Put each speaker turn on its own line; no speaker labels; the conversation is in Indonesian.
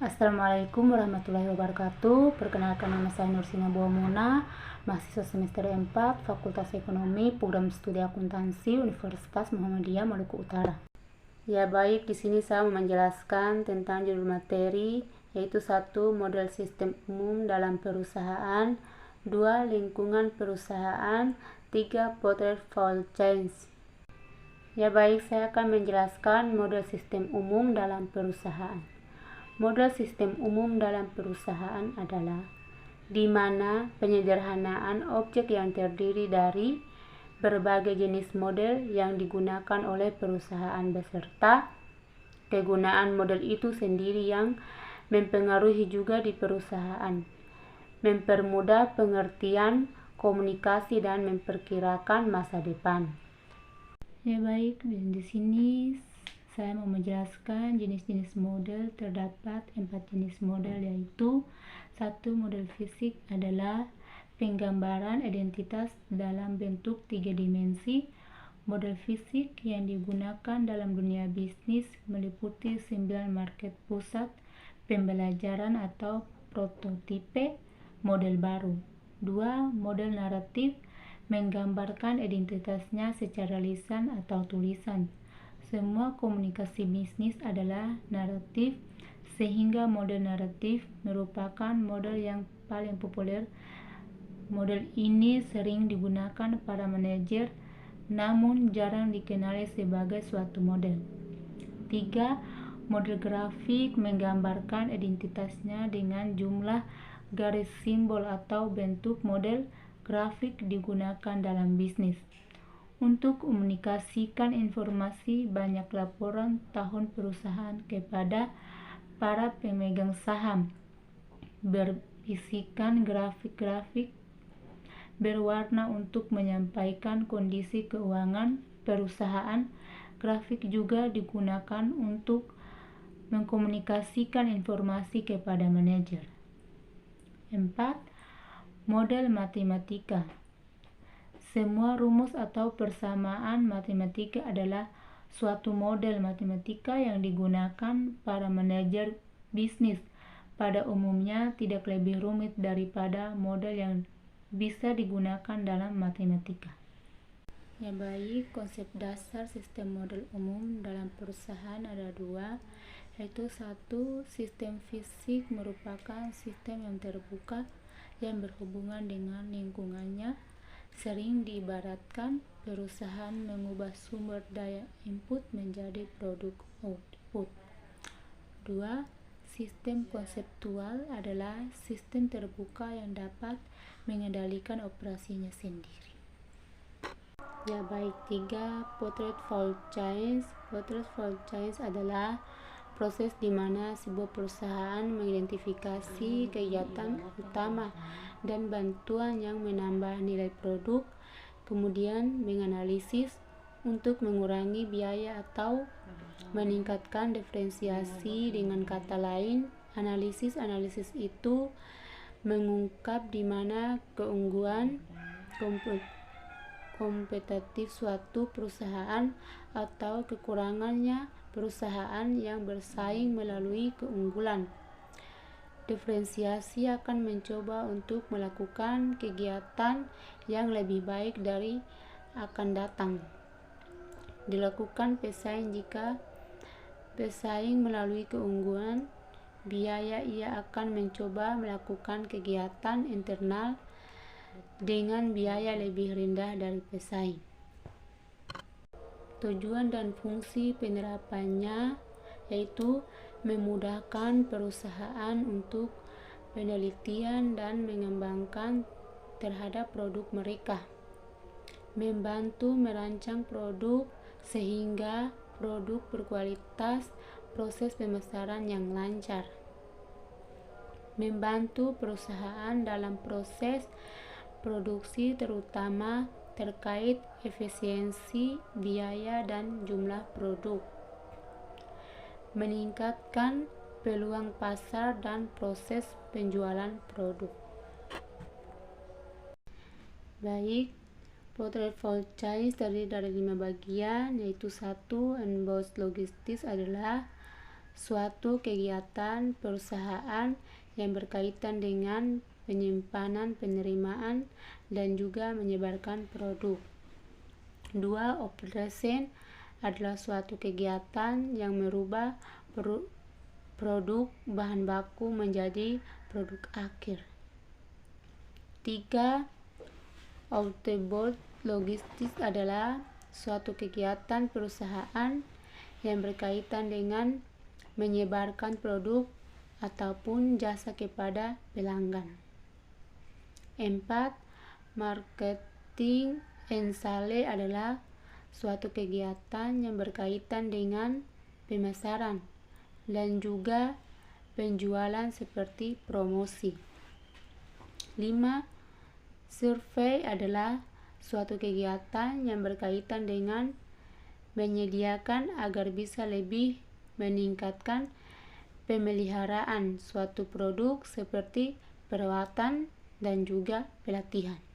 Assalamualaikum warahmatullahi wabarakatuh. Perkenalkan, nama saya Nursina Buamuna, mahasiswa semester 4, Fakultas Ekonomi, Program Studi Akuntansi, Universitas Muhammadiyah Maluku Utara. Ya baik, di sini saya mau menjelaskan tentang judul materi, yaitu 1. Model sistem umum dalam perusahaan, 2. Lingkungan perusahaan, 3. Portfolio change. Ya baik, saya akan menjelaskan model sistem umum dalam perusahaan. Model sistem umum dalam perusahaan adalah di mana penyederhanaan objek yang terdiri dari berbagai jenis model yang digunakan oleh perusahaan beserta kegunaan model itu sendiri yang mempengaruhi juga di perusahaan, mempermudah pengertian, komunikasi, dan memperkirakan masa depan. Ya baik, di sini saya mau menjelaskan jenis-jenis model. Terdapat 4 jenis model, yaitu 1. Model fisik adalah penggambaran identitas dalam bentuk 3 dimensi. Model fisik yang digunakan dalam dunia bisnis meliputi 9 market pusat pembelajaran atau prototipe model baru. 2. Model naratif menggambarkan identitasnya secara lisan atau tulisan. Semua komunikasi bisnis adalah naratif, sehingga model naratif merupakan model yang paling populer. Model ini sering digunakan para manajer, namun jarang dikenali sebagai suatu model. 3. Model grafik menggambarkan identitasnya dengan jumlah garis simbol atau bentuk. Model grafik digunakan dalam bisnis untuk komunikasikan informasi banyak laporan tahun perusahaan kepada para pemegang saham. Berisikan grafik-grafik berwarna untuk menyampaikan kondisi keuangan perusahaan. Grafik juga digunakan untuk mengkomunikasikan informasi kepada manajer. 4. Model matematika. Semua rumus atau persamaan matematika adalah suatu model matematika yang digunakan para manajer bisnis. Pada umumnya tidak lebih rumit daripada model yang bisa digunakan dalam matematika. Ya baik, konsep dasar sistem model umum dalam perusahaan ada 2, yaitu 1. Sistem fisik merupakan sistem yang terbuka yang berhubungan dengan lingkungannya. Sering diibaratkan perusahaan mengubah sumber daya input menjadi produk output. 2. Sistem konseptual adalah sistem terbuka yang dapat mengendalikan operasinya sendiri. Ya baik, 3. Portfolio change. Portfolio change adalah proses di mana sebuah perusahaan mengidentifikasi kegiatan utama dan bantuan yang menambah nilai produk, kemudian menganalisis untuk mengurangi biaya atau meningkatkan diferensiasi. Dengan kata lain, analisis itu mengungkap di mana keunggulan kompetitif suatu perusahaan atau kekurangannya perusahaan yang bersaing melalui keunggulan. Diferensiasi akan mencoba untuk melakukan kegiatan yang lebih baik dari akan datang. Dilakukan pesaing. Jika pesaing melalui keunggulan biaya, ia akan mencoba melakukan kegiatan internal dengan biaya lebih rendah dari pesaing. Tujuan dan fungsi penerapannya yaitu memudahkan perusahaan untuk penelitian dan mengembangkan terhadap produk mereka, membantu merancang produk sehingga produk berkualitas, proses pemasaran yang lancar, membantu perusahaan dalam proses produksi terutama terkait efisiensi, biaya, dan jumlah produk, meningkatkan peluang pasar dan proses penjualan produk. Baik, portfolio change terdiri dari 5 bagian, yaitu 1. Inbound logistik adalah suatu kegiatan perusahaan yang berkaitan dengan penyimpanan, penerimaan, dan juga menyebarkan produk. 2. Operation adalah suatu kegiatan yang merubah produk bahan baku menjadi produk akhir. 3. Outbound logistics adalah suatu kegiatan perusahaan yang berkaitan dengan menyebarkan produk ataupun jasa kepada pelanggan. 4. Marketing and sales adalah suatu kegiatan yang berkaitan dengan pemasaran dan juga penjualan seperti promosi. 5. Survei adalah suatu kegiatan yang berkaitan dengan menyediakan agar bisa lebih meningkatkan pemeliharaan suatu produk seperti perawatan dan juga pelatihan.